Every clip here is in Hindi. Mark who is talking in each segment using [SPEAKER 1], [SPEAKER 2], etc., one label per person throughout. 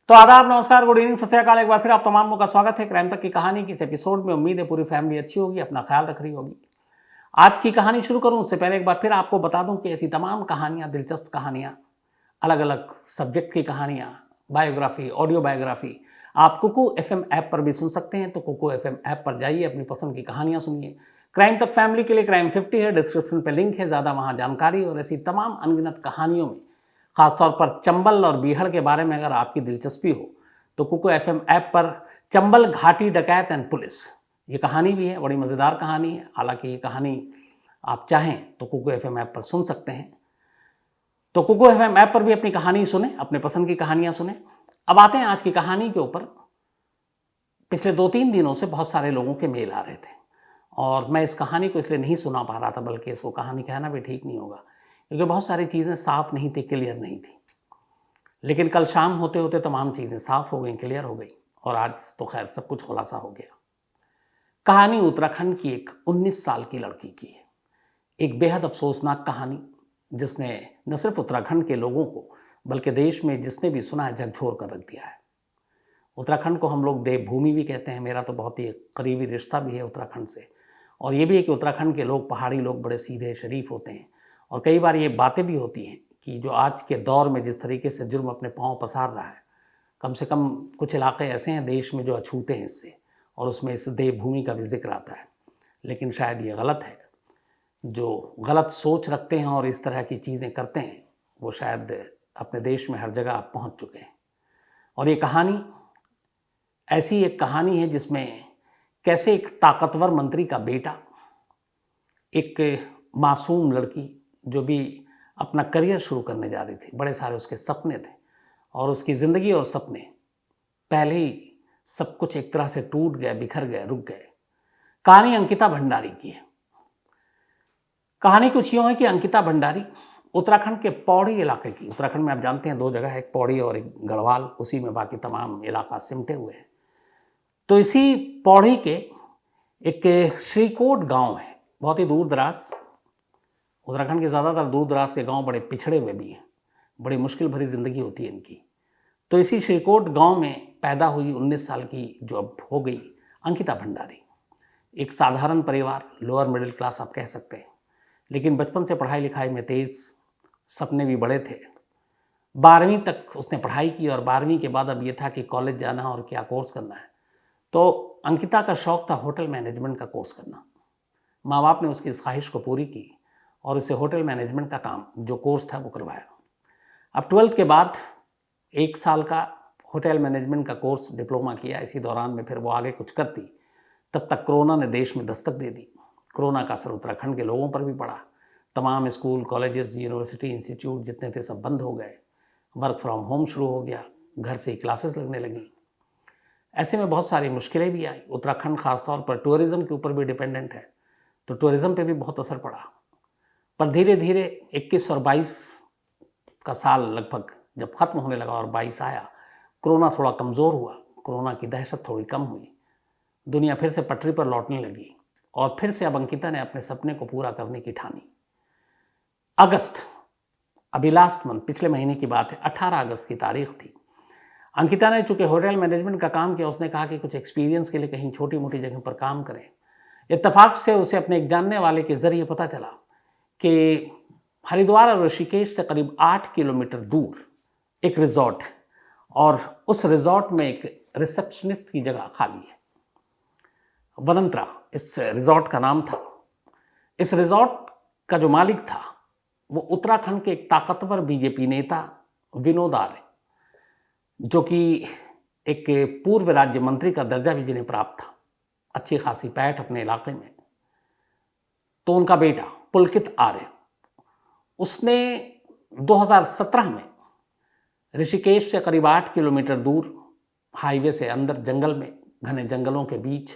[SPEAKER 1] तो आदाब, नमस्कार, गुड इवनिंग, सत श्री अकाल। एक बार फिर आप तमाम का स्वागत है क्राइम तक की कहानी की इस एपिसोड में। उम्मीद है पूरी फैमिली अच्छी होगी, अपना ख्याल रख रही होगी। आज की कहानी शुरू करूं उससे पहले एक बार फिर आपको बता दूं कि ऐसी तमाम कहानियां, दिलचस्प कहानियां, अलग अलग सब्जेक्ट की कहानियां, बायोग्राफी, ऑडियो बायोग्राफी आप कुकू एफएम ऐप पर भी सुन सकते हैं। तो कुकू एफएम ऐप पर जाइए, अपनी पसंद की कहानियां सुनिए। क्राइम तक फैमिली के लिए क्राइम 50 है, डिस्क्रिप्शन पर लिंक है, ज़्यादा वहाँ जानकारी और ऐसी तमाम अनगिनत कहानियों में खासतौर पर चंबल और बीहड़ के बारे में अगर आपकी दिलचस्पी हो तो कुको एफएम ऐप पर चंबल घाटी डकैत एंड पुलिस, ये कहानी भी है, बड़ी मज़ेदार कहानी है। हालांकि ये कहानी आप चाहें तो कुको एफएम ऐप पर सुन सकते हैं। तो कुको एफएम ऐप पर भी अपनी कहानी सुने, अपने पसंद की कहानियां सुने। अब आते हैं आज की कहानी के ऊपर। पिछले 2-3 दिनों से बहुत सारे लोगों के मेल आ रहे थे और मैं इस कहानी को इसलिए नहीं सुना पा रहा था, बल्कि इसको कहानी कहना भी ठीक नहीं होगा, क्योंकि बहुत सारी चीज़ें साफ नहीं थी, क्लियर नहीं थी। लेकिन कल शाम होते होते तमाम चीज़ें साफ हो गई, क्लियर हो गई और आज तो खैर सब कुछ खुलासा हो गया। कहानी उत्तराखंड की एक 19 साल की लड़की की है। एक बेहद अफसोसनाक कहानी, जिसने न सिर्फ उत्तराखंड के लोगों को बल्कि देश में जिसने भी सुना है झकझोर कर रख दिया है। उत्तराखंड को हम लोग देवभूमि भी कहते हैं। मेरा तो बहुत ही करीबी रिश्ता भी है उत्तराखंड से, और ये भी है कि उत्तराखंड के लोग, पहाड़ी लोग, बड़े सीधे शरीफ होते हैं। और कई बार ये बातें भी होती हैं कि जो आज के दौर में जिस तरीके से जुर्म अपने पांव पसार रहा है, कम से कम कुछ इलाके ऐसे हैं देश में जो अछूते हैं इससे, और उसमें इस देवभूमि का भी जिक्र आता है। लेकिन शायद ये गलत है। जो गलत सोच रखते हैं और इस तरह की चीज़ें करते हैं वो शायद अपने देश में हर जगह पहुंच चुके हैं। और ये कहानी ऐसी एक कहानी है जिसमें कैसे एक ताकतवर मंत्री का बेटा, एक मासूम लड़की जो भी अपना करियर शुरू करने जा रही थी, बड़े सारे उसके सपने थे, और उसकी ज़िंदगी और सपने पहले ही सब कुछ एक तरह से टूट गए, बिखर गए, रुक गए। कहानी अंकिता भंडारी की है। कहानी कुछ यूँ है कि अंकिता भंडारी उत्तराखंड के पौड़ी इलाके की, उत्तराखंड में आप जानते हैं 2 जगह है, एक पौड़ी और एक गढ़वाल, उसी में बाकी तमाम इलाका सिमटे हुए हैं। तो इसी पौड़ी के एक श्रीकोट गांव है, बहुत ही दूर दराज। उत्तराखंड के ज़्यादातर दूर दराज के गांव बड़े पिछड़े हुए भी हैं, बड़ी मुश्किल भरी ज़िंदगी होती है इनकी। तो इसी श्रीकोट गांव में पैदा हुई 19 साल की जो अब हो गई अंकिता भंडारी। एक साधारण परिवार, लोअर मिडिल क्लास आप कह सकते हैं, लेकिन बचपन से पढ़ाई लिखाई में तेज़, सपने भी बड़े थे। 12वीं तक उसने पढ़ाई की और 12वीं के बाद अब ये था कि कॉलेज जाना और क्या कोर्स करना है। तो अंकिता का शौक़ था होटल मैनेजमेंट का कोर्स करना। माँ बाप ने उसकी इस ख्वाहिश को पूरी की और उसे होटल मैनेजमेंट का काम, जो कोर्स था, वो करवाया। अब 12th के बाद 1 साल का होटल मैनेजमेंट का कोर्स डिप्लोमा किया। इसी दौरान में फिर वो आगे कुछ करती, तब तक कोरोना ने देश में दस्तक दे दी। कोरोना का असर उत्तराखंड के लोगों पर भी पड़ा। तमाम स्कूल, कॉलेजेस, यूनिवर्सिटी, इंस्टीट्यूट जितने थे सब बंद हो गए। वर्क फ्रॉम होम शुरू हो गया, घर से ही क्लासेस लगने लगी। ऐसे में बहुत सारी मुश्किलें भी आई। उत्तराखंड ख़ासतौर पर टूरिज़्म के ऊपर भी डिपेंडेंट है, तो टूरिज़्म पे भी बहुत असर पड़ा। पर धीरे धीरे 21 और 22 का साल लगभग जब ख़त्म होने लगा और 22 आया, कोरोना थोड़ा कमज़ोर हुआ, कोरोना की दहशत थोड़ी कम हुई, दुनिया फिर से पटरी पर लौटने लगी और फिर से अब अंकिता ने अपने सपने को पूरा करने की ठानी। अगस्त, अभी लास्ट मंथ, पिछले महीने की बात है, 18 अगस्त की तारीख थी। अंकिता ने चूँकि होटल मैनेजमेंट का काम किया, उसने कहा कि कुछ एक्सपीरियंस के लिए कहीं छोटी मोटी जगह पर काम करें। इत्तेफाक से उसे अपने एक जानने वाले के ज़रिए पता चला कि हरिद्वार और ऋषिकेश से करीब 8 किलोमीटर दूर एक रिजॉर्ट है और उस रिजॉर्ट में एक रिसेप्शनिस्ट की जगह खाली है। वनंत्रा इस रिजॉर्ट का नाम था। इस रिजॉर्ट का जो मालिक था वो उत्तराखंड के एक ताकतवर बीजेपी नेता विनोद आर्य, जो कि एक पूर्व राज्य मंत्री का दर्जा भी जिन्हें प्राप्त था, अच्छी खासी पैठ अपने इलाके में। तो उनका बेटा पुलकित आर्य, उसने 2017 में ऋषिकेश से करीब 8 किलोमीटर दूर हाईवे से अंदर जंगल में, घने जंगलों के बीच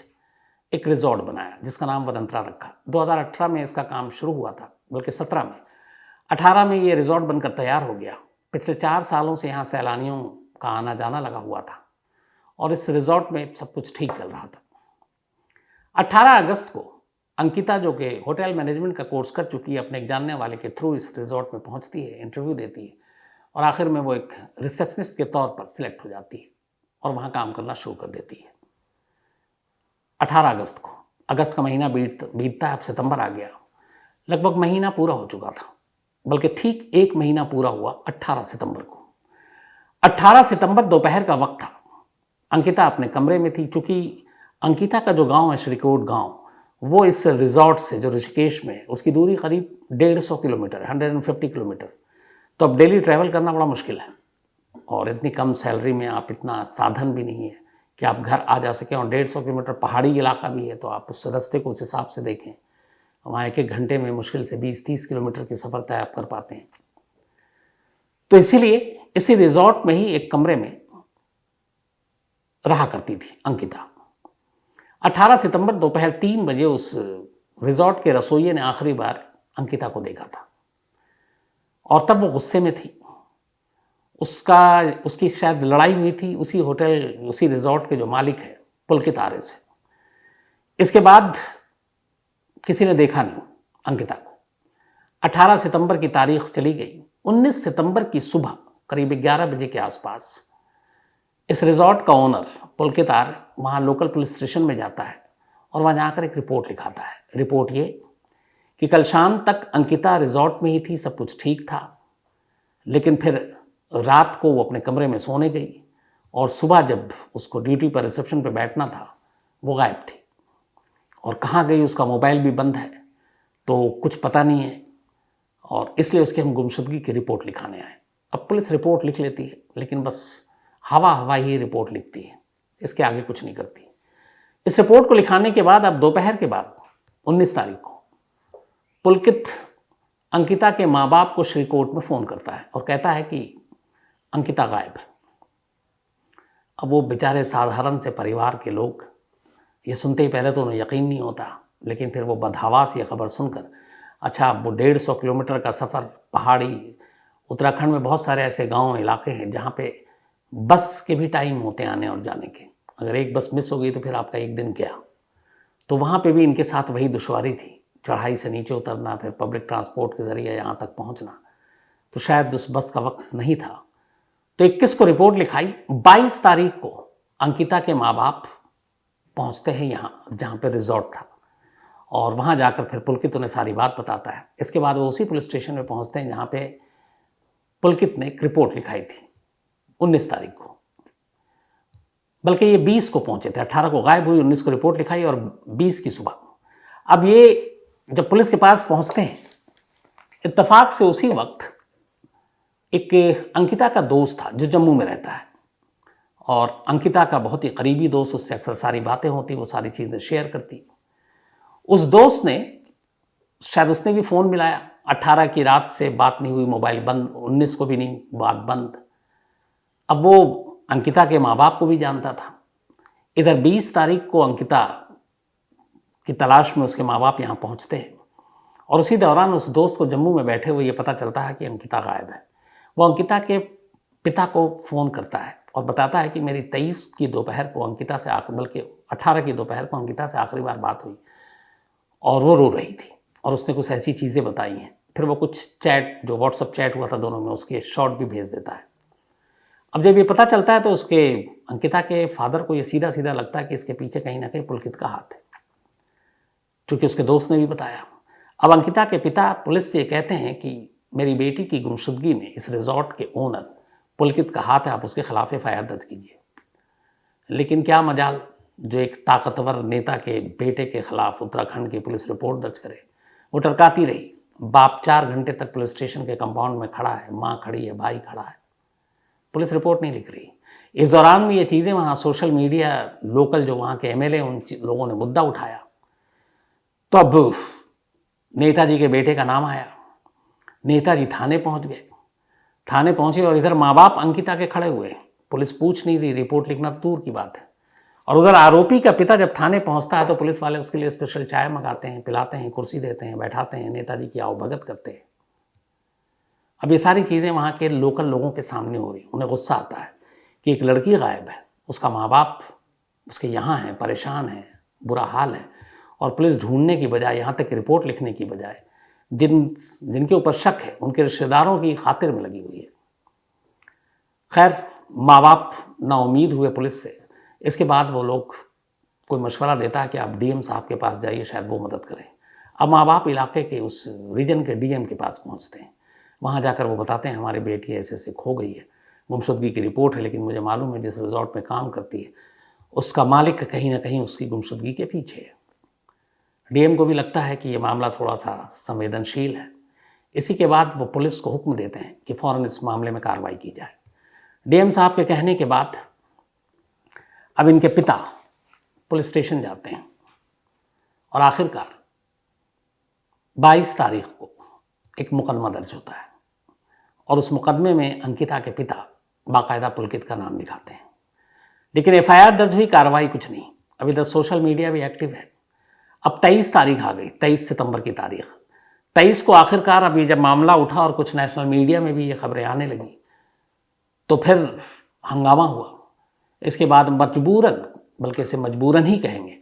[SPEAKER 1] एक रिजॉर्ट बनाया जिसका नाम वनंत्रा रखा। 2018 में इसका काम शुरू हुआ था, बल्कि 17 में। 18 में ये रिजॉर्ट बनकर तैयार हो गया। पिछले 4 सालों से यहाँ सैलानियों का आना जाना लगा हुआ था और इस रिजॉर्ट में सब कुछ ठीक चल रहा था। 18 अगस्त को अंकिता, जो कि होटल मैनेजमेंट का कोर्स कर चुकी है, अपने एक जानने वाले के थ्रू इस रिजॉर्ट में पहुंचती है, इंटरव्यू देती है और आखिर में वो एक रिसेप्शनिस्ट के तौर पर सिलेक्ट हो जाती है और वहाँ काम करना शुरू कर देती है। 18 अगस्त को, अगस्त का महीना बीतता है, अब सितंबर आ गया। लगभग महीना पूरा हो चुका था, बल्कि ठीक एक महीना पूरा हुआ 18 सितंबर को। 18 सितंबर दोपहर का वक्त था। अंकिता अपने कमरे में थी। चूंकि अंकिता का जो गांव है श्रीकोट गांव, वो इस रिजॉर्ट से जो ऋषिकेश में है उसकी दूरी करीब 150 किलोमीटर, 150 किलोमीटर। तो अब डेली ट्रैवल करना बड़ा मुश्किल है और इतनी कम सैलरी में आप, इतना साधन भी नहीं है कि आप घर आ जा सकें। और 150 किलोमीटर पहाड़ी इलाका भी है, तो आप उस रास्ते को उस हिसाब से देखें। वहाँ एक घंटे में मुश्किल से 20-30 किलोमीटर की सफ़र तय आप कर पाते हैं। तो इसीलिए इसी रिजॉर्ट में ही एक कमरे में रहा करती थी अंकिता। 18 सितंबर दोपहर 3 बजे उस रिजॉर्ट के रसोइये ने आखिरी बार अंकिता को देखा था और तब वो गुस्से में थी। उसकी शायद लड़ाई हुई थी उसी होटल, उसी रिजॉर्ट के जो मालिक है पुलकित आर्य से। इसके बाद किसी ने देखा नहीं अंकिता को। 18 सितंबर की तारीख चली गई। 19 सितंबर की सुबह करीब 11 बजे के आसपास इस रिजॉर्ट का ओनर पुलकित आर्य वहाँ लोकल पुलिस स्टेशन में जाता है और वहाँ जाकर एक रिपोर्ट लिखाता है। रिपोर्ट ये कि कल शाम तक अंकिता रिजॉर्ट में ही थी, सब कुछ ठीक था, लेकिन फिर रात को वो अपने कमरे में सोने गई और सुबह जब उसको ड्यूटी पर रिसेप्शन पर बैठना था वो गायब थी। और कहाँ गई, उसका मोबाइल भी बंद है, तो कुछ पता नहीं है और इसलिए उसकी हम गुमशुदगी की रिपोर्ट लिखाने आए। अब पुलिस रिपोर्ट लिख लेती है, लेकिन बस हवा हवा ही रिपोर्ट लिखती है, इसके आगे कुछ नहीं करती। इस रिपोर्ट को लिखाने के बाद अब दोपहर के बाद 19 तारीख को पुलकित अंकिता के माँ बाप को श्रीकोट में फ़ोन करता है और कहता है कि अंकिता गायब है। अब वो बेचारे साधारण से परिवार के लोग ये सुनते ही पहले तो उन्हें यकीन नहीं होता, लेकिन फिर वो बदहवास ये खबर सुनकर, अच्छा वो 150 किलोमीटर का सफ़र, पहाड़ी, उत्तराखंड में बहुत सारे ऐसे गांव इलाके हैं जहाँ पे बस के भी टाइम होते हैं आने और जाने के। अगर एक बस मिस हो गई तो फिर आपका एक दिन गया। तो वहाँ पे भी इनके साथ वही दुश्वारी थी, चढ़ाई से नीचे उतरना, फिर पब्लिक ट्रांसपोर्ट के ज़रिए यहाँ तक पहुँचना। तो शायद उस बस का वक्त नहीं था। तो 21 को रिपोर्ट लिखाई। 22 तारीख को अंकिता के माँ बाप पहुँचते हैं यहाँ जहाँ पे रिजॉर्ट था और वहाँ जाकर फिर पुलकित उन्हें सारी बात बताता है। इसके बाद वो उसी पुलिस स्टेशन में पहुँचते हैं जहाँ पे पुलकित ने एक रिपोर्ट लिखाई थी 19 तारीख को, बल्कि ये 20 को पहुँचे थे। 18 को गायब हुई, 19 को रिपोर्ट लिखाई और 20 की सुबह। अब ये जब पुलिस के पास पहुँचते हैं, इत्तेफाक से उसी वक्त एक अंकिता का दोस्त था जो जम्मू में रहता है और अंकिता का बहुत ही करीबी दोस्त, उससे अक्सर सारी बातें होती, वो सारी चीज़ें शेयर करती। उस दोस्त ने, शायद उसने भी फ़ोन मिलाया। 18 की रात से बात नहीं हुई, मोबाइल बंद, 19 को भी नहीं, बात बंद। अब वो अंकिता के माँ बाप को भी जानता था। इधर 20 तारीख को अंकिता की तलाश में उसके माँ बाप यहाँ पहुँचते हैं और उसी दौरान उस दोस्त को जम्मू में बैठे हुए ये पता चलता है कि अंकिता गायब है। वो अंकिता के पिता को फ़ोन करता है और बताता है कि मेरी 23 की दोपहर को अंकिता से बल्कि 18 की दोपहर को अंकिता से आखिरी बार बात हुई और वो रो रही थी और उसने कुछ ऐसी चीज़ें बताई हैं। फिर वो कुछ चैट, जो व्हाट्सअप चैट हुआ था दोनों में, उसके शॉर्ट भी भेज देता है। अब जब ये पता चलता है तो उसके अंकिता के फादर को ये सीधा सीधा लगता है कि इसके पीछे कहीं ना कहीं पुलकित का हाथ है, क्योंकि उसके दोस्त ने भी बताया। अब अंकिता के पिता पुलिस से कहते हैं कि मेरी बेटी की गुमशुदगी में इस रिजॉर्ट के ओनर पुलकित का हाथ है, आप उसके खिलाफ FIR दर्ज कीजिए। लेकिन क्या मजाल, जो एक ताकतवर नेता के बेटे के खिलाफ उत्तराखंड की पुलिस रिपोर्ट दर्ज करे। वो टरकाती रही। बाप 4 घंटे तक पुलिस स्टेशन के कंपाउंड में खड़ा है, माँ खड़ी है, भाई खड़ा है, पुलिस रिपोर्ट नहीं लिख रही। इस दौरान भी ये चीज़ें वहाँ सोशल मीडिया, लोकल जो वहाँ के MLA, उन लोगों ने मुद्दा उठाया। तो अब नेताजी के बेटे का नाम आया। नेताजी थाने पहुँच गए। थाने पहुँचे और इधर माँ बाप अंकिता के खड़े हुए। पुलिस पूछ नहीं रही, रिपोर्ट लिखना तो दूर की बात है। और उधर आरोपी का पिता जब थाने पहुँचता है तो पुलिस वाले उसके लिए स्पेशल चाय मंगाते हैं, पिलाते हैं, कुर्सी देते हैं, बैठाते हैं, नेताजी की आवभगत करते हैं। अब ये सारी चीज़ें वहाँ के लोकल लोगों के सामने हो रही। उन्हें गुस्सा आता है कि एक लड़की गायब है, उसका माँ बाप उसके यहाँ हैं, परेशान हैं, बुरा हाल है, और पुलिस ढूंढने की बजाय, यहाँ तक रिपोर्ट लिखने की बजाय जिनके ऊपर शक है उनके रिश्तेदारों की खातिर में लगी हुई है। खैर, माँ बाप नाउम्मीद हुए पुलिस से। इसके बाद वो लोग कोई मशवरा देता है कि आप डीएम साहब के पास जाइए, शायद वो मदद करें। अब माँ बाप इलाके के उस रीजन के डीएम के पास पहुँचते हैं। वहाँ जाकर वो बताते हैं हमारी बेटी ऐसे ऐसे खो गई है, गुमशुदगी की रिपोर्ट है, लेकिन मुझे मालूम है जिस रिजॉर्ट में काम करती है उसका मालिक कहीं ना कहीं उसकी गुमशुदगी के पीछे है। डीएम को भी लगता है कि ये मामला थोड़ा सा संवेदनशील है। इसी के बाद वो पुलिस को हुक्म देते हैं कि फ़ौरन इस मामले में कार्रवाई की जाए। डीएम साहब के कहने के बाद अब इनके पिता पुलिस स्टेशन जाते हैं और आखिरकार 22 तारीख को एक मुकदमा दर्ज होता है और उस मुकदमे में अंकिता के पिता बाकायदा पुलकित का नाम लिखाते हैं। लेकिन एफआईआर दर्ज हुई, कार्रवाई कुछ नहीं। अभी तक सोशल मीडिया भी एक्टिव है। अब 23 तारीख आ गई, 23 सितंबर की तारीख। 23 को आखिरकार अभी जब मामला उठा और कुछ नेशनल मीडिया में भी ये खबरें आने लगी तो फिर हंगामा हुआ। इसके बाद मजबूरन, बल्कि इसे मजबूरन ही कहेंगे,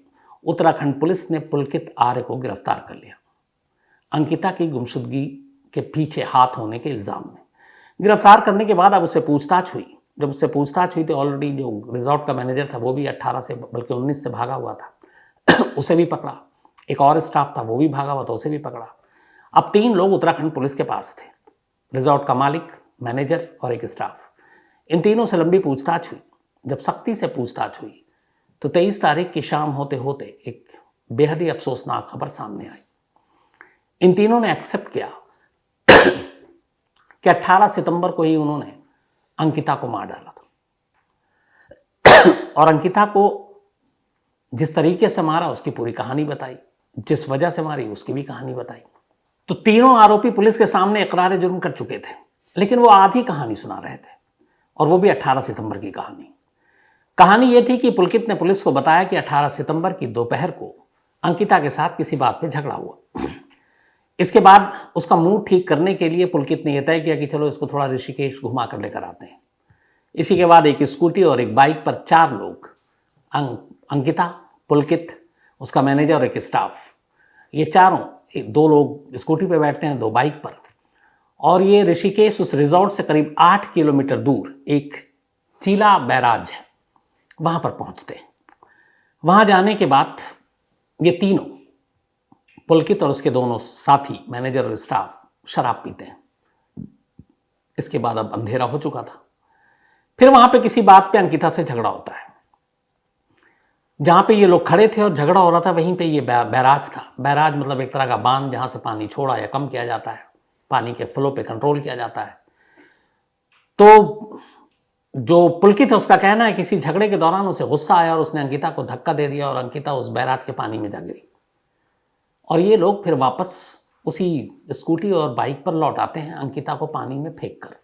[SPEAKER 1] उत्तराखंड पुलिस ने पुलकित आर्य को गिरफ्तार कर लिया अंकिता की गुमशुदगी के पीछे हाथ होने के इल्ज़ाम में। गिरफ्तार करने के बाद अब उससे पूछताछ हुई। जब उससे पूछताछ हुई तो ऑलरेडी जो रिजॉर्ट का मैनेजर था वो भी 18 से बल्कि 19 से भागा हुआ था उसे भी पकड़ा। एक और स्टाफ था वो भी भागा हुआ था, उसे भी पकड़ा। अब 3 लोग उत्तराखंड पुलिस के पास थे, रिजॉर्ट का मालिक, मैनेजर और एक स्टाफ। इन तीनों से लंबी पूछताछ हुई। जब सख्ती से पूछताछ हुई तो 23 तारीख की शाम होते होते एक बेहद ही अफसोसनाक खबर सामने आई। इन तीनों ने एक्सेप्ट किया कि 18 सितंबर को ही उन्होंने अंकिता को मार डाला था और अंकिता को जिस तरीके से मारा उसकी पूरी कहानी बताई, जिस वजह से मारी उसकी भी कहानी बताई। तो तीनों आरोपी पुलिस के सामने इकरार जुर्म कर चुके थे, लेकिन वो आधी कहानी सुना रहे थे और वो भी 18 सितंबर की कहानी। कहानी ये थी कि पुलकित ने पुलिस को बताया कि 18 सितंबर की दोपहर को अंकिता के साथ किसी बात पे झगड़ा हुआ। इसके बाद उसका मूड ठीक करने के लिए पुलकित ने यह तय किया कि चलो इसको थोड़ा ऋषिकेश घुमा कर लेकर आते हैं। इसी के बाद एक स्कूटी और एक बाइक पर 4 लोग, अंकिता, पुलकित, उसका मैनेजर और एक स्टाफ, ये चारों, 2 लोग स्कूटी पर बैठते हैं, 2 बाइक पर, और ये ऋषिकेश उस रिजॉर्ट से करीब 8 किलोमीटर दूर एक चीला बैराज है, वहाँ पर पहुँचते हैं। वहाँ जाने के बाद ये तीनों, पुलकित और उसके दोनों साथी, मैनेजर और स्टाफ, शराब पीते हैं। इसके बाद अब अंधेरा हो चुका था। फिर वहाँ पे किसी बात पे अंकिता से झगड़ा होता है। जहाँ पे ये लोग खड़े थे और झगड़ा हो रहा था वहीं पे ये बैराज था। बैराज मतलब एक तरह का बांध जहाँ से पानी छोड़ा या कम किया जाता है, पानी के फ्लो पे कंट्रोल किया जाता है। तो जो पुलकित है उसका कहना है किसी झगड़े के दौरान उसे गुस्सा आया और उसने अंकिता को धक्का दे दिया और अंकिता उस बैराज के पानी में जा गिरी। और ये लोग फिर वापस उसी स्कूटी और बाइक पर लौट आते हैं, अंकिता को पानी में फेंक कर,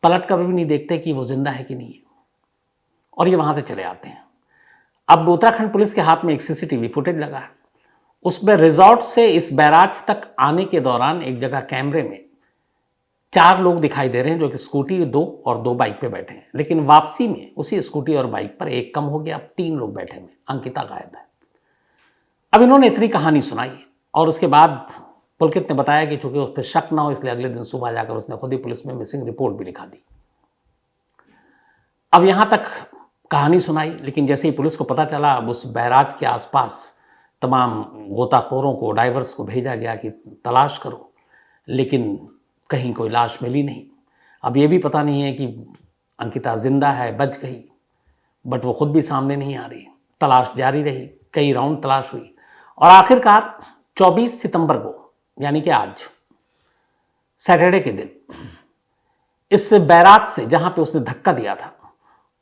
[SPEAKER 1] पलट कर भी नहीं देखते कि वो जिंदा है कि नहीं है, और ये वहाँ से चले आते हैं। अब उत्तराखंड पुलिस के हाथ में एक सीसीटीवी फुटेज लगा है। उसमें रिजॉर्ट से इस बैराज तक आने के दौरान एक जगह कैमरे में 4 लोग दिखाई दे रहे हैं, जो कि स्कूटी 2 और 2 बाइक पे बैठे हैं। लेकिन वापसी में उसी स्कूटी और बाइक पर एक कम हो गया, अब 3 लोग बैठे हुए, अंकिता गायब है। अब इन्होंने इतनी कहानी सुनाई और उसके बाद पुलकित ने बताया कि चूंकि उस पर शक ना हो इसलिए अगले दिन सुबह जाकर उसने खुद ही पुलिस में मिसिंग रिपोर्ट भी लिखा दी। अब यहां तक कहानी सुनाई, लेकिन जैसे ही पुलिस को पता चला, अब उस बैराज के आसपास तमाम गोताखोरों को, डाइवर्स को भेजा गया कि तलाश करो, लेकिन कहीं कोई लाश मिली नहीं। अब ये भी पता नहीं है कि अंकिता जिंदा है, बच गई, बट वो खुद भी सामने नहीं आ रही। तलाश जारी रही, कई राउंड तलाश हुई और आखिरकार 24 सितंबर को, यानी कि आज सैटरडे के दिन, इस बैराज से जहां पे उसने धक्का दिया था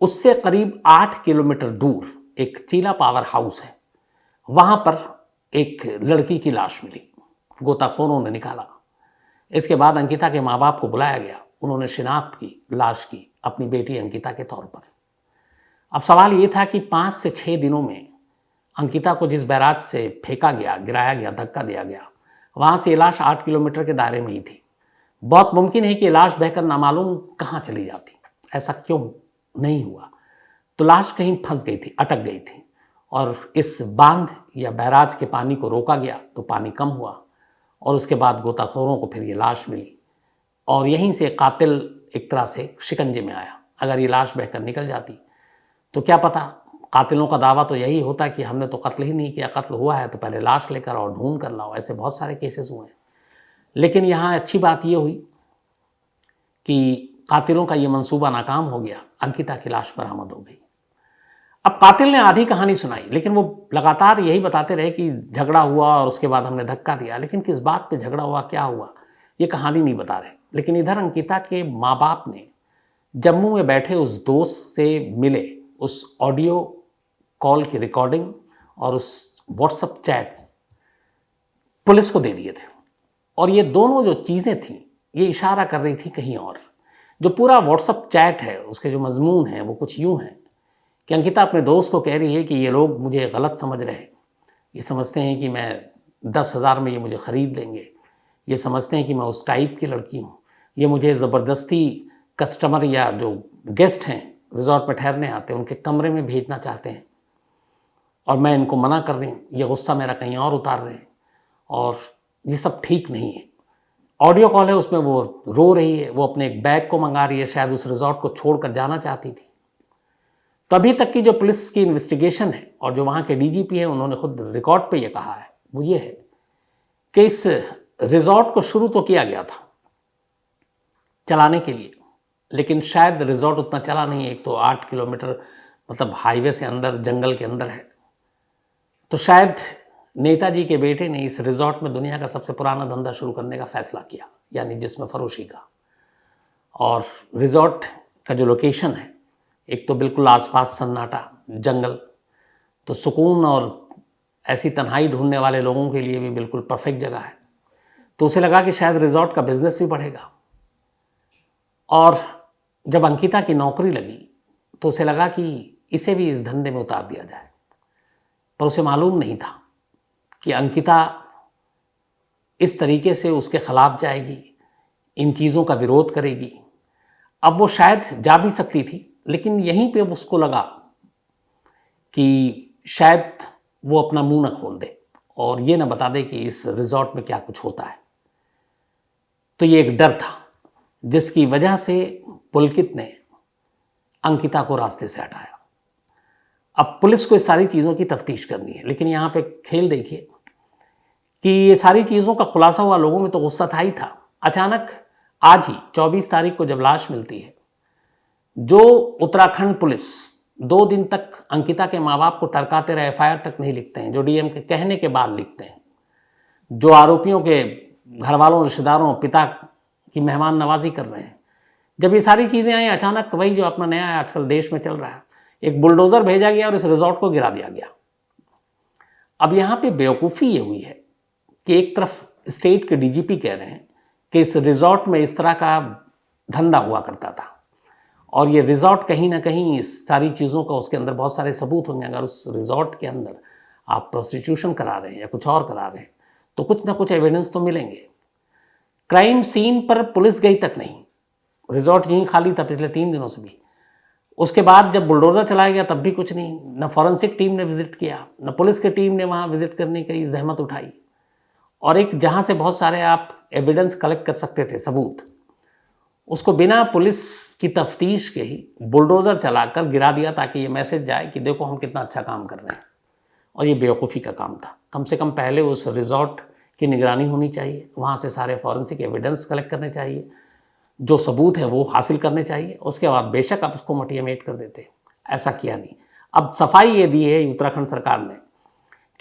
[SPEAKER 1] उससे करीब 8 किलोमीटर दूर एक चीला पावर हाउस है, वहां पर एक लड़की की लाश मिली, गोताखोरों ने निकाला। इसके बाद अंकिता के माँ बाप को बुलाया गया, उन्होंने शिनाख्त की लाश की अपनी बेटी अंकिता के तौर पर। अब सवाल ये था कि 5 से 6 दिनों में अंकिता को जिस बैराज से फेंका गया, गिराया गया, धक्का दिया गया, वहाँ से ये लाश 8 किलोमीटर के दायरे में ही थी। बहुत मुमकिन है कि लाश बहकर नामालूम कहाँ चली जाती। ऐसा क्यों नहीं हुआ? तो लाश कहीं फंस गई थी, अटक गई थी, और इस बांध या बैराज के पानी को रोका गया तो पानी कम हुआ और उसके बाद गोताखोरों को फिर ये लाश मिली और यहीं से कातिल एक तरह से शिकंजे में आया अगर ये लाश बहकर निकल जाती तो क्या पता, कातिलों का दावा तो यही होता कि हमने तो कत्ल ही नहीं किया, कत्ल हुआ है तो पहले लाश लेकर और ढूंढ कर लाओ। ऐसे बहुत सारे केसेस हुए हैं। लेकिन यहाँ अच्छी बात ये हुई कि कातिलों का ये मंसूबा नाकाम हो गया, अंकिता की लाश बरामद हो गई। अब कातिल ने आधी कहानी सुनाई, लेकिन वो लगातार यही बताते रहे कि झगड़ा हुआ और उसके बाद हमने धक्का दिया, लेकिन किस बात पे झगड़ा हुआ, क्या हुआ, ये कहानी नहीं बता रहे। लेकिन इधर अंकिता के माँ बाप ने जम्मू में बैठे उस दोस्त से मिले उस ऑडियो कॉल की रिकॉर्डिंग और उस व्हाट्सएप चैट पुलिस को दे दिए थे। और ये दोनों जो चीज़ें थीं ये इशारा कर रही थी कहीं और। जो पूरा व्हाट्सएप चैट है उसके जो मजमून है वो कुछ यूँ है कि अंकिता अपने दोस्त को कह रही है कि ये लोग मुझे गलत समझ रहे हैं, ये समझते हैं कि मैं 10,000 में ये मुझे ख़रीद लेंगे, ये समझते हैं कि मैं उस टाइप की लड़की हूँ, ये मुझे ज़बरदस्ती कस्टमर या जो गेस्ट हैं रिजॉर्ट में ठहरने आते हैं उनके कमरे में भेजना चाहते हैं और मैं इनको मना कर रही हूँ, ये गुस्सा मेरा कहीं और उतार रहे हैं और ये सब ठीक नहीं है। ऑडियो कॉल है, उसमें वो रो रही है, वो अपने एक बैग को मंगा रही है, शायद उस रिजॉर्ट को छोड़कर जाना चाहती थी। तभी तक की जो पुलिस की इन्वेस्टिगेशन है और जो वहाँ के डीजीपी है उन्होंने खुद रिकॉर्ड पे ये कहा है, वो ये है कि इस रिजॉर्ट को शुरू तो किया गया था चलाने के लिए, लेकिन शायद रिजॉर्ट उतना चला नहीं है। एक तो 8 किलोमीटर मतलब हाईवे से अंदर जंगल के अंदर है, तो शायद नेताजी के बेटे ने इस रिजॉर्ट में दुनिया का सबसे पुराना धंधा शुरू करने का फैसला किया, यानी जिसमें फरोशी का। और रिजॉर्ट का जो लोकेशन है, एक तो बिल्कुल आसपास सन्नाटा जंगल, तो सुकून और ऐसी तन्हाई ढूंढने वाले लोगों के लिए भी बिल्कुल परफेक्ट जगह है। तो उसे लगा कि शायद रिजॉर्ट का बिजनेस भी बढ़ेगा। और जब अंकिता की नौकरी लगी तो उसे लगा कि इसे भी इस धंधे में उतार दिया जाए, पर उसे मालूम नहीं था कि अंकिता इस तरीके से उसके खिलाफ जाएगी, इन चीज़ों का विरोध करेगी। अब वो शायद जा भी सकती थी, लेकिन यहीं पे उसको लगा कि शायद वो अपना मुंह न खोल दे और ये न बता दे कि इस रिजॉर्ट में क्या कुछ होता है। तो ये एक डर था जिसकी वजह से पुलकित ने अंकिता को रास्ते से हटाया। अब पुलिस को इस सारी चीज़ों की तफ्तीश करनी है, लेकिन यहाँ पे खेल देखिए कि ये सारी चीज़ों का खुलासा हुआ, लोगों में तो गुस्सा था ही था। अचानक आज ही 24 तारीख को जब लाश मिलती है, जो उत्तराखंड पुलिस 2 दिन तक अंकिता के माँ बाप को टरकाते रहे, एफआईआर तक नहीं लिखते हैं, जो डीएम के कहने के बाद लिखते हैं, जो आरोपियों के घर वालों, रिश्तेदारों, पिता की मेहमान नवाजी कर रहे हैं, जब ये सारी चीज़ें आई अचानक, वही जो अपना नया आजकल देश में चल रहा है, एक बुलडोज़र भेजा गया और इस रिजॉर्ट को गिरा दिया गया। अब यहाँ पे बेवकूफ़ी ये हुई है कि एक तरफ स्टेट के डीजीपी कह रहे हैं कि इस रिजॉर्ट में इस तरह का धंधा हुआ करता था और ये रिजॉर्ट कहीं ना कहीं इस सारी चीज़ों का उसके अंदर बहुत सारे सबूत होंगे। अगर उस रिजॉर्ट के अंदर आप प्रोस्टिट्यूशन करा रहे हैं या कुछ और करा रहे हैं तो कुछ ना कुछ एविडेंस तो मिलेंगे। क्राइम सीन पर पुलिस गई तक नहीं, रिजॉर्ट यहीं खाली था पिछले 3 दिनों से भी। उसके बाद जब बुलडोज़र चलाया गया तब भी कुछ नहीं, न फॉरेंसिक टीम ने विजिट किया, न पुलिस की टीम ने वहाँ विजिट करने की जहमत उठाई। और एक जहाँ से बहुत सारे आप एविडेंस कलेक्ट कर सकते थे, सबूत, उसको बिना पुलिस की तफ्तीश के ही बुलडोज़र चलाकर गिरा दिया ताकि ये मैसेज जाए कि देखो हम कितना अच्छा काम कर रहे हैं। और ये बेवकूफ़ी का काम था। कम से कम पहले उस रिजॉर्ट की निगरानी होनी चाहिए, वहाँ से सारे फॉरेंसिक एविडेंस कलेक्ट करने चाहिए, जो सबूत है वो हासिल करने चाहिए, उसके बाद बेशक आप उसको मटियामेट कर देते। ऐसा किया नहीं। अब सफाई ये दी है उत्तराखंड सरकार ने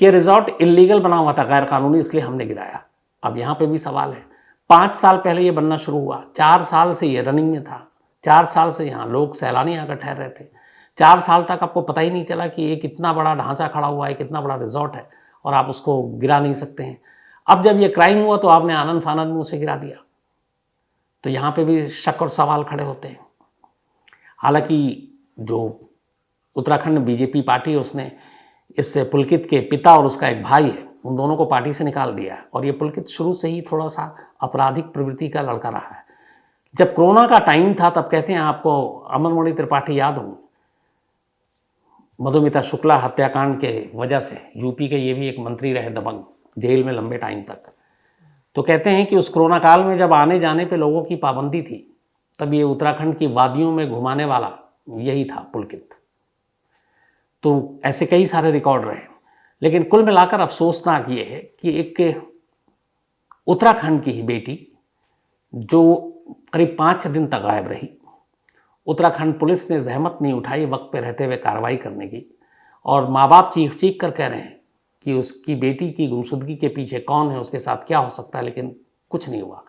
[SPEAKER 1] कि रिजॉर्ट इलीगल बना हुआ था, गैर कानूनी, इसलिए हमने गिराया। अब यहाँ पे भी सवाल है, 5 साल पहले ये बनना शुरू हुआ, 4 साल से ये रनिंग में था, 4 साल से यहाँ लोग सैलानी आकर ठहर रहे थे, 4 साल तक आपको पता ही नहीं चला कि ये कितना बड़ा ढांचा खड़ा हुआ है, कितना बड़ा रिजॉर्ट है और आप उसको गिरा नहीं सकते हैं। अब जब ये क्राइम हुआ तो आपने आनंद फानंद मुँह से गिरा दिया, तो यहाँ पे भी शक और सवाल खड़े होते हैं। हालांकि जो उत्तराखंड बीजेपी पार्टी है उसने इससे पुलकित के पिता और उसका एक भाई है, उन दोनों को पार्टी से निकाल दिया है। और ये पुलकित शुरू से ही थोड़ा सा आपराधिक प्रवृत्ति का लड़का रहा है। जब कोरोना का टाइम था तब कहते हैं, आपको अमरमणि त्रिपाठी याद हो, मधुमिता शुक्ला हत्याकांड के वजह से यूपी के ये भी एक मंत्री रहे दबंग, जेल में लंबे टाइम तक। तो कहते हैं कि उस कोरोना काल में जब आने जाने पे लोगों की पाबंदी थी तब ये उत्तराखंड की वादियों में घुमाने वाला यही था पुलकित। तो ऐसे कई सारे रिकॉर्ड रहे, लेकिन कुल मिलाकर अफसोसनाक ये है कि एक उत्तराखंड की ही बेटी जो करीब 5 दिन तक गायब रही, उत्तराखंड पुलिस ने जहमत नहीं उठाई वक्त पे रहते हुए कार्रवाई करने की, और माँ बाप चीख चीख कर कह रहे हैं कि उसकी बेटी की गुमशुदगी के पीछे कौन है, उसके साथ क्या हो सकता है, लेकिन कुछ नहीं हुआ।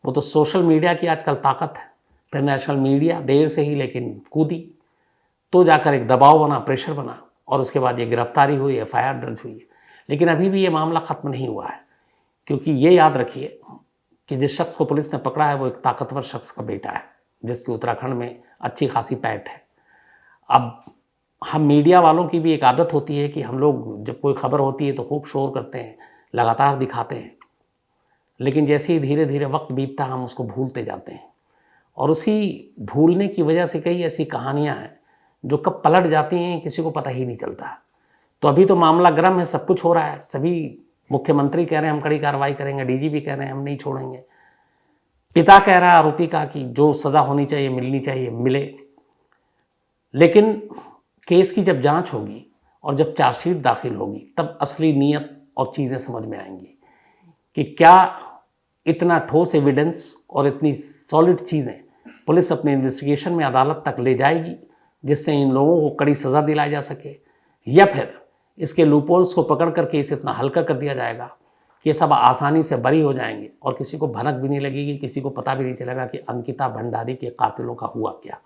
[SPEAKER 1] वो तो सोशल मीडिया की आजकल ताकत है, फिर नेशनल मीडिया देर से ही लेकिन कूदी, तो जाकर एक दबाव बना, प्रेशर बना, और उसके बाद ये गिरफ्तारी हुई, एफआईआर दर्ज हुई। लेकिन अभी भी ये मामला ख़त्म नहीं हुआ है, क्योंकि ये याद रखिए कि जिस शख्स को पुलिस ने पकड़ा है वो एक ताकतवर शख्स का बेटा है, जिसकी उत्तराखंड में अच्छी खासी पैठ है। अब हम मीडिया वालों की भी एक आदत होती है कि हम लोग जब कोई खबर होती है तो खूब शोर करते हैं, लगातार दिखाते हैं, लेकिन जैसे ही धीरे धीरे वक्त बीतता हम उसको भूलते जाते हैं, और उसी भूलने की वजह से कई ऐसी कहानियां हैं जो कब पलट जाती हैं किसी को पता ही नहीं चलता। तो अभी तो मामला गर्म है, सब कुछ हो रहा है, सभी मुख्यमंत्री कह रहे हैं हम कड़ी कार्रवाई करेंगे, डीजीपी कह रहे हैं हम नहीं छोड़ेंगे, पिता कह रहा है आरोपी का कि जो सज़ा होनी चाहिए मिलनी चाहिए मिले। लेकिन केस की जब जांच होगी और जब चार्जशीट दाखिल होगी तब असली नीयत और चीज़ें समझ में आएंगी कि क्या इतना ठोस एविडेंस और इतनी सॉलिड चीज़ें पुलिस अपने इन्वेस्टिगेशन में अदालत तक ले जाएगी जिससे इन लोगों को कड़ी सज़ा दिलाई जा सके, या फिर इसके लूपहोल्स को पकड़ करके इसे इतना हल्का कर दिया जाएगा कि ये सब आसानी से बरी हो जाएंगे और किसी को भनक भी नहीं लगेगी, किसी को पता भी नहीं चलेगा कि अंकिता भंडारी के कातिलों का हुआ क्या।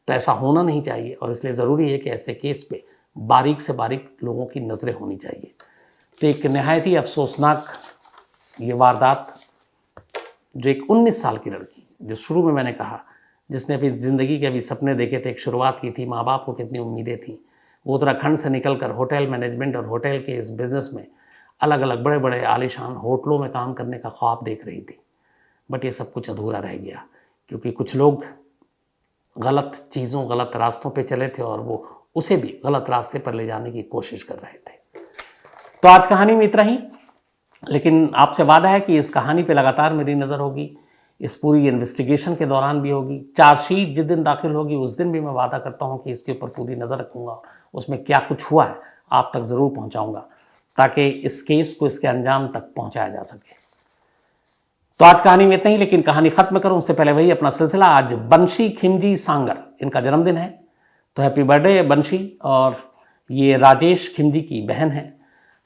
[SPEAKER 1] तो ऐसा होना नहीं चाहिए, और इसलिए ज़रूरी है कि ऐसे केस पे बारीक से बारीक लोगों की नज़रें होनी चाहिए। तो एक नहायत ही अफसोसनाक ये वारदात, जो एक 19 साल की लड़की, जो शुरू में मैंने कहा जिसने अपनी ज़िंदगी के अभी सपने देखे थे, एक शुरुआत की थी, माँ बाप को कितनी उम्मीदें थी, वो उत्तराखंड से निकलकर होटल मैनेजमेंट और होटल के इस बिज़नेस में अलग अलग बड़े बड़े आलीशान होटलों में काम करने का ख्वाब देख रही थी। बट ये सब कुछ अधूरा रह गया क्योंकि कुछ लोग गलत चीज़ों, गलत रास्तों पे चले थे और वो उसे भी गलत रास्ते पर ले जाने की कोशिश कर रहे थे। तो आज कहानी में इतना ही, लेकिन आपसे वादा है कि इस कहानी पे लगातार मेरी नज़र होगी, इस पूरी इन्वेस्टिगेशन के दौरान भी होगी, चार्जशीट जिस दिन दाखिल होगी उस दिन भी मैं वादा करता हूँ कि इसके ऊपर पूरी नज़र रखूँगा, उसमें क्या कुछ हुआ है आप तक ज़रूर पहुँचाऊँगा ताकि इस केस को इसके अंजाम तक पहुँचाया जा सके। तो आज कहानी में इतना ही, लेकिन कहानी ख़त्म करूँ उससे पहले वही अपना सिलसिला। आज बंशी खिमजी सांगर, इनका जन्मदिन है, तो हैप्पी बर्थडे बंशी। और ये राजेश खिमजी की बहन है।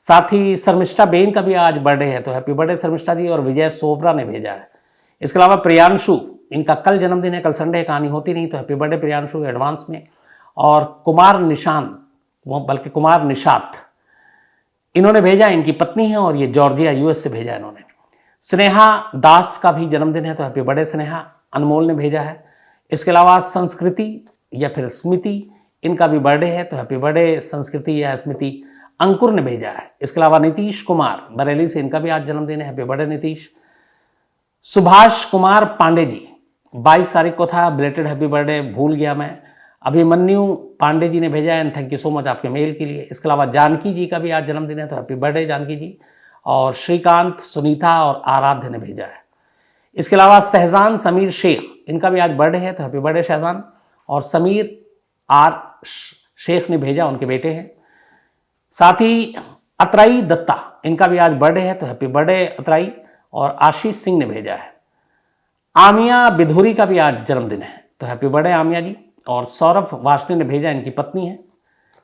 [SPEAKER 1] साथ ही शर्मिष्ठा बेन का भी आज बर्थडे है, तो हैप्पी बर्थडे शर्मिष्ठा जी। और विजय सोवरा ने भेजा है। इसके अलावा प्रियांशु, इनका कल जन्मदिन है, कल संडे कहानी होती नहीं, तो हैप्पी बर्थडे प्रियांशु एडवांस में। और कुमार निशान, बल्कि कुमार निशात, इन्होंने भेजा, इनकी पत्नी है और ये जॉर्जिया यूएस से भेजा इन्होंने। स्नेहा दास का भी जन्मदिन है, तो हैप्पी बर्थडे स्नेहा, अनमोल ने भेजा है। इसके अलावा संस्कृति या फिर स्मृति, इनका भी बर्थडे है, तो हैप्पी बर्थडे संस्कृति या स्मृति, अंकुर ने भेजा है। इसके अलावा नीतीश कुमार बरेली से, इनका भी आज जन्मदिन है, हैप्पी बर्थडे नीतीश। सुभाष कुमार पांडे जी, 22 तारीख को था, बिलेटेड हैप्पी बर्थडे, भूल गया मैं। अभिमन्यु पांडे जी ने भेजा है, and thank you so much आपके मेल के लिए। इसके अलावा जानकी जी का भी आज जन्मदिन है, तो हैप्पी बर्थडे जानकी जी। और श्रीकांत, सुनीता और आराध्य ने भेजा है। इसके अलावा शहजान समीर शेख, इनका भी आज बर्थडे है, तो हैप्पी बर्थडे शहजान। और समीर आर शेख ने भेजा, उनके बेटे हैं। साथ ही अतराई दत्ता, इनका भी आज बर्थडे है, तो हैप्पी बर्थडे अतराई। और आशीष सिंह ने भेजा है। आमिया बिधुरी का भी आज जन्मदिन है, तो हैप्पी बर्थडे आमिया जी। और सौरभ वाशनी ने भेजा, इनकी पत्नी है।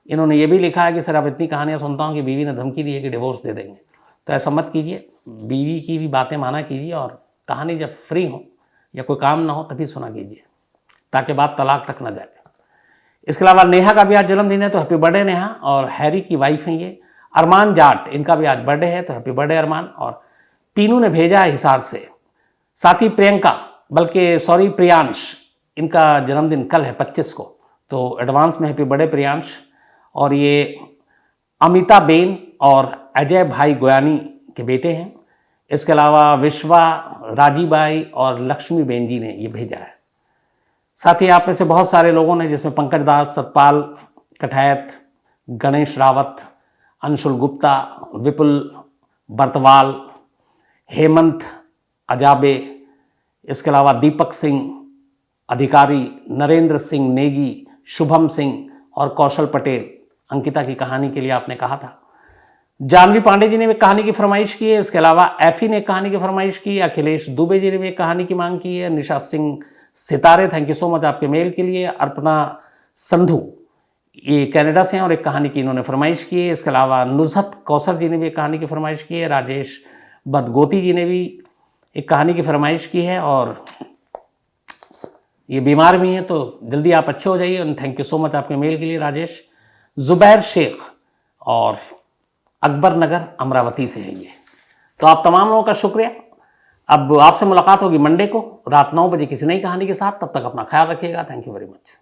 [SPEAKER 1] इन्होंने ये भी लिखा है कि सर अब इतनी कहानियाँ सुनता हूँ कि बीवी ने धमकी दी है कि डिवोर्स दे देंगे, तो ऐसा मत कीजिए, बीवी की भी बातें माना कीजिए, और कहानी जब फ्री हो या कोई काम ना हो तभी सुना कीजिए, ताकि बात तलाक तक ना जाए। इसके अलावा नेहा का भी आज जन्मदिन है, तो हैप्पी बर्थडे नेहा। और हैरी की वाइफ हैं ये। अरमान जाट, इनका भी आज बर्थडे है, तो हैप्पी बर्थडे अरमान। और पीनू ने भेजा है हिसार से। साथ ही प्रियंका, बल्कि सॉरी प्रियांश, इनका जन्मदिन कल है 25 को, तो एडवांस में हैप्पी बर्थडे प्रियांश। और ये अमिता बेन और अजय भाई गोयानी के बेटे हैं। इसके अलावा विश्वा, राजीबाई और लक्ष्मी बेन जी ने ये भेजा है। साथ ही आप में से बहुत सारे लोगों ने, जिसमें पंकज दास, सतपाल कठैत, गणेश रावत, अंशुल गुप्ता, विपुल बर्तवाल, हेमंत अजाबे, इसके अलावा दीपक सिंह, अधिकारी नरेंद्र सिंह नेगी, शुभम सिंह और कौशल पटेल अंकिता की कहानी के लिए आपने कहा था। जानवी पांडे जी ने भी कहानी की फरमाइश की है। इसके अलावा एफी ने कहानी की फरमाइश की, अखिलेश दुबे जी ने भी कहानी की मांग की है, निशा सिंह सितारे थैंक यू सो मच आपके मेल के लिए, अर्पणा संधू ये कनाडा से हैं और एक कहानी की इन्होंने फरमाइश की है। इसके अलावा नुजहत कौसर जी ने भी एक कहानी की फरमाइश की है, राजेश बदगोती जी ने भी एक कहानी की फरमाइश की है और ये बीमार भी हैं तो जल्दी आप अच्छे हो जाइए। थैंक यू सो मच आपके मेल के लिए राजेश। जुबैर शेख और अकबर नगर अमरावती से है ये। तो आप तमाम लोगों का शुक्रिया। अब आपसे मुलाकात होगी मंडे को रात 9 बजे किसी नई कहानी के साथ। तब तक अपना ख्याल रखिएगा। Thank you very much.